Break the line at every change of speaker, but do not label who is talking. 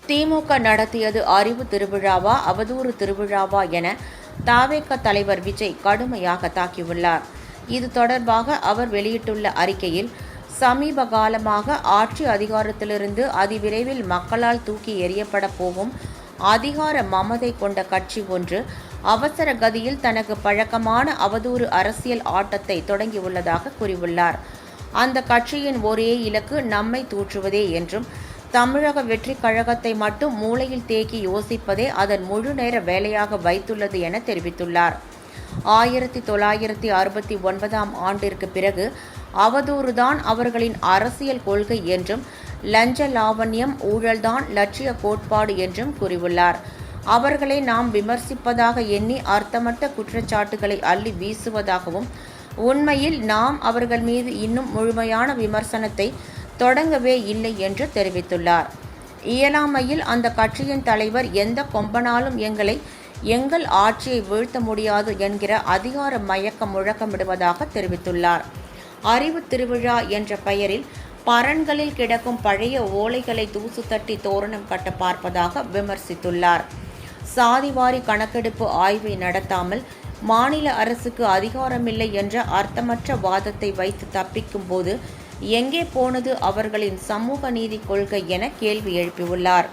திமுக நடத்தியது அறிவு திருவிழாவா அவதூறு திருவிழாவா என தவேக தலைவர் விஜய் கடுமையாக தாக்கியுள்ளார். இது தொடர்பாக அவர் வெளியிட்டுள்ள அறிக்கையில், சமீப காலமாக ஆட்சி அதிகாரத்திலிருந்து அதிவிரைவில் மக்களால் தூக்கி எறியப்பட போகும் அதிகார மமதை கொண்ட கட்சி ஒன்று அவசர கதியில் தனக்கு பழக்கமான அவதூறு அரசியல் ஆட்டத்தை தொடங்கியுள்ளதாக கூறியுள்ளார். அந்த கட்சியின் ஒரே இலக்கு நம்மை தூற்றுவதே என்றும், தமிழக வெற்றி கழகத்தை மட்டும் மூளையில் தேக்கி யோசிப்பதே அதன் முழு நேர வேலையாக வைத்துள்ளது என தெரிவித்துள்ளார். 1969ஆம் ஆண்டிற்கு பிறகு அவதூறுதான் அவர்களின் அரசியல் கொள்கை என்றும், லஞ்ச லாவண்யம் ஊழல்தான் லட்சிய கோட்பாடு என்றும் கூறியுள்ளார். அவர்களை நாம் விமர்சிப்பதாக எண்ணி அர்த்தமற்ற குற்றச்சாட்டுகளை அள்ளி வீசுவதாகவும், உண்மையில் நாம் அவர்கள் மீது இன்னும் முழுமையான விமர்சனத்தை தொடங்கவே இல்லை என்று தெரிவித்துள்ளார். இயலாமையில் அந்த கட்சியின் தலைவர் எந்த கொம்பனாலும் எங்கள் ஆட்சியை வீழ்த்த முடியாது என்கிற அதிகார மயக்கம் முழக்கமிடுவதாக தெரிவித்துள்ளார். அறிவு திருவிழா என்ற பெயரில் பரன்களில் கிடக்கும் பழைய ஓலைகளை தூசு தட்டி தோரணம் கட்ட பார்ப்பதாக விமர்சித்துள்ளார். சாதிவாரி கணக்கெடுப்பு ஆய்வை நடத்தாமல் மாநில அரசுக்கு அதிகாரமில்லை என்ற அர்த்தமற்ற வாதத்தை வைத்து தப்பிக்கும் போது எங்கே போனது அவர்களின் சமூக நீதி கொள்கை என கேள்வி எழுப்பியுள்ளார்.